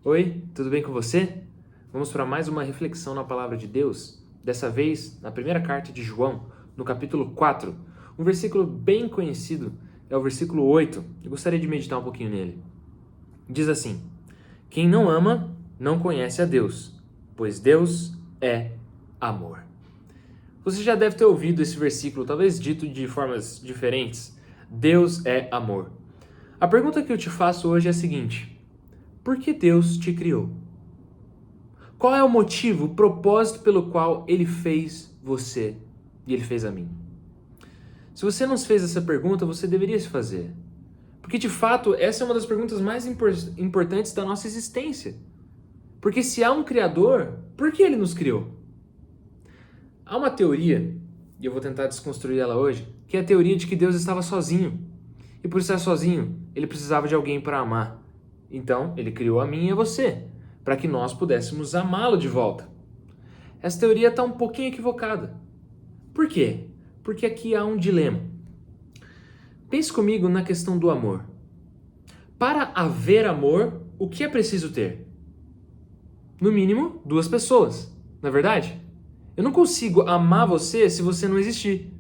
Oi, tudo bem com você? Vamos para mais uma reflexão na Palavra de Deus, dessa vez na primeira carta de João, no capítulo 4. Um versículo bem conhecido é o versículo 8. Eu gostaria de meditar um pouquinho nele. Diz assim: Quem não ama não conhece a Deus, pois Deus é amor. Você já deve ter ouvido esse versículo, talvez dito de formas diferentes. Deus é amor. A pergunta que eu te faço hoje é a seguinte: por que Deus te criou? Qual é o motivo, o propósito pelo qual Ele fez você e Ele fez a mim? Se você não se fez essa pergunta, você deveria se fazer. Porque, de fato, essa é uma das perguntas mais importantes da nossa existência. Porque se há um Criador, por que Ele nos criou? Há uma teoria, e eu vou tentar desconstruir ela hoje, que é a teoria de que Deus estava sozinho. E por estar sozinho, Ele precisava de alguém para amar. Então, Ele criou a mim e a você, para que nós pudéssemos amá-lo de volta. Essa teoria está um pouquinho equivocada. Por quê? Porque aqui há um dilema. Pense comigo na questão do amor. Para haver amor, o que é preciso ter? No mínimo, duas pessoas, não é verdade? Eu não consigo amar você se você não existir,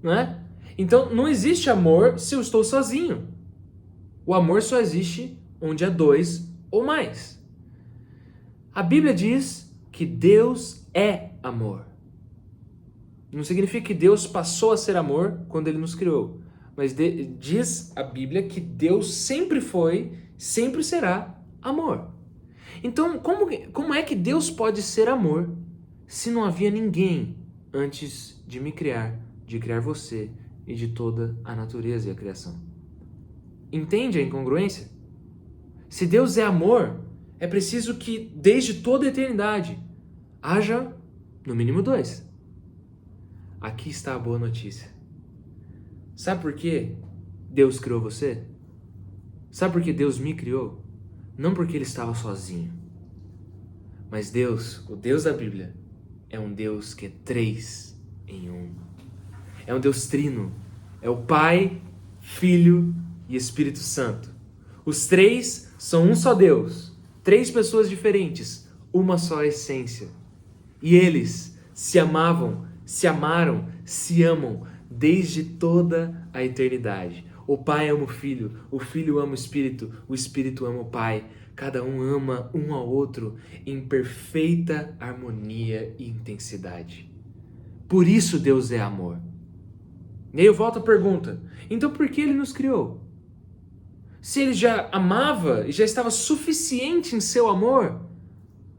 não é? Então, não existe amor se eu estou sozinho. O amor só existe onde há dois ou mais. A Bíblia diz que Deus é amor. Não significa que Deus passou a ser amor quando Ele nos criou. Mas diz a Bíblia que Deus sempre foi, sempre será amor. Então, como é que Deus pode ser amor se não havia ninguém antes de me criar, de criar você e de toda a natureza e a criação? Entende a incongruência? Se Deus é amor, é preciso que, desde toda a eternidade, haja no mínimo dois. Aqui está a boa notícia. Sabe por que Deus criou você? Sabe por que Deus me criou? Não porque Ele estava sozinho. Mas Deus, o Deus da Bíblia, é um Deus que é três em um. É um Deus trino. É o Pai, Filho e Espírito Santo. Os três são um só Deus. Três pessoas diferentes, uma só essência. E eles se amavam, se amaram, se amam desde toda a eternidade. O Pai ama o Filho ama o Espírito ama o Pai. Cada um ama um ao outro em perfeita harmonia e intensidade. Por isso Deus é amor. E aí eu volto à pergunta: então por que Ele nos criou? Se Ele já amava e já estava suficiente em seu amor,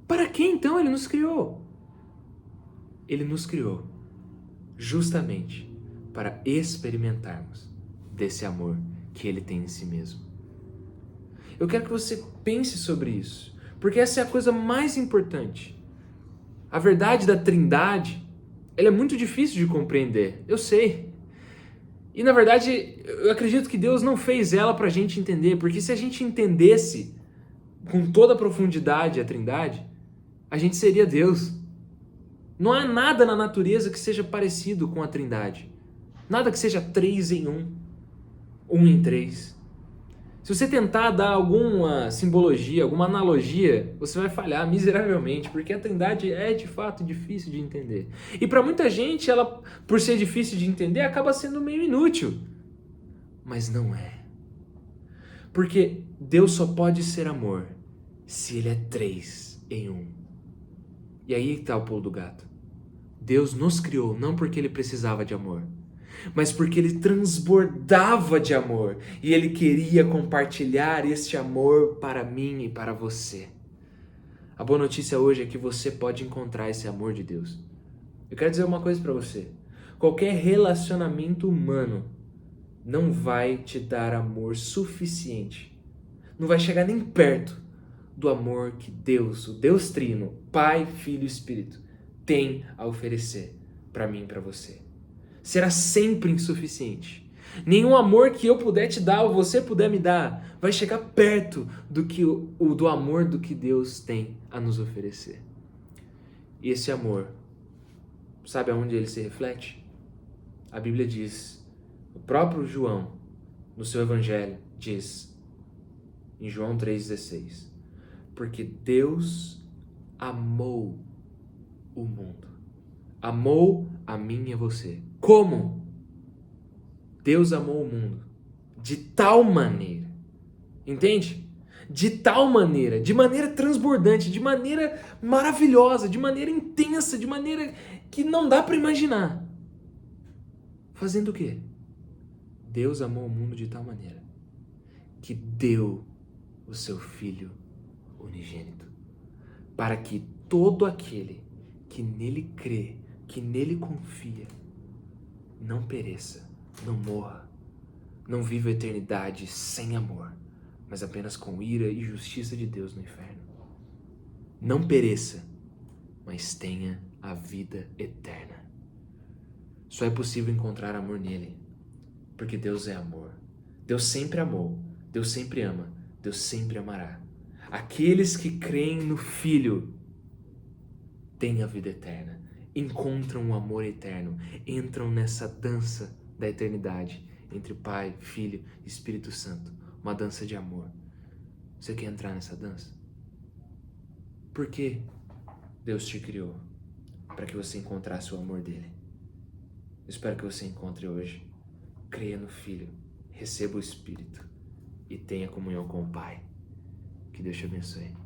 para que então Ele nos criou? Ele nos criou justamente para experimentarmos desse amor que Ele tem em si mesmo. Eu quero que você pense sobre isso, porque essa é a coisa mais importante. A verdade da Trindade, ela é muito difícil de compreender, eu sei. E na verdade, eu acredito que Deus não fez ela para a gente entender, porque se a gente entendesse com toda a profundidade a Trindade, a gente seria Deus. Não há nada na natureza que seja parecido com a Trindade. Nada que seja três em um em três. Se você tentar dar alguma simbologia, alguma analogia, você vai falhar miseravelmente, porque a Trindade é de fato difícil de entender. E para muita gente, ela, por ser difícil de entender, acaba sendo meio inútil. Mas não é. Porque Deus só pode ser amor se Ele é três em um. E aí está o pulo do gato. Deus nos criou não porque Ele precisava de amor, mas porque Ele transbordava de amor e Ele queria compartilhar este amor para mim e para você. A boa notícia hoje é que você pode encontrar esse amor de Deus. Eu quero dizer uma coisa para você: qualquer relacionamento humano não vai te dar amor suficiente, não vai chegar nem perto do amor que Deus, o Deus Trino, Pai, Filho e Espírito, tem a oferecer para mim e para você. Será sempre insuficiente. Nenhum amor que eu puder te dar ou você puder me dar vai chegar perto do amor do que Deus tem a nos oferecer. E esse amor, sabe aonde ele se reflete? A Bíblia diz, o próprio João, no seu evangelho, diz, em João 3,16, Porque Deus amou o mundo. Amou a mim e a você. Como? Deus amou o mundo de tal maneira. Entende? De tal maneira, de maneira transbordante, de maneira maravilhosa, de maneira intensa, de maneira que não dá para imaginar. Fazendo o quê? Deus amou o mundo de tal maneira que deu o seu Filho unigênito, para que todo aquele que nele crê, que nele confia, não pereça, não morra, não viva a eternidade sem amor, mas apenas com ira e justiça de Deus no inferno. Não pereça, mas tenha a vida eterna. Só é possível encontrar amor nele, porque Deus é amor. Deus sempre amou, Deus sempre ama, Deus sempre amará. Aqueles que creem no Filho têm a vida eterna, encontram o amor eterno, entram nessa dança da eternidade entre Pai, Filho e Espírito Santo, uma dança de amor. Você quer entrar nessa dança? Por que Deus te criou? Para que você encontrasse o amor dele. Eu espero que você encontre hoje. Creia no Filho, receba o Espírito e tenha comunhão com o Pai. Que Deus te abençoe.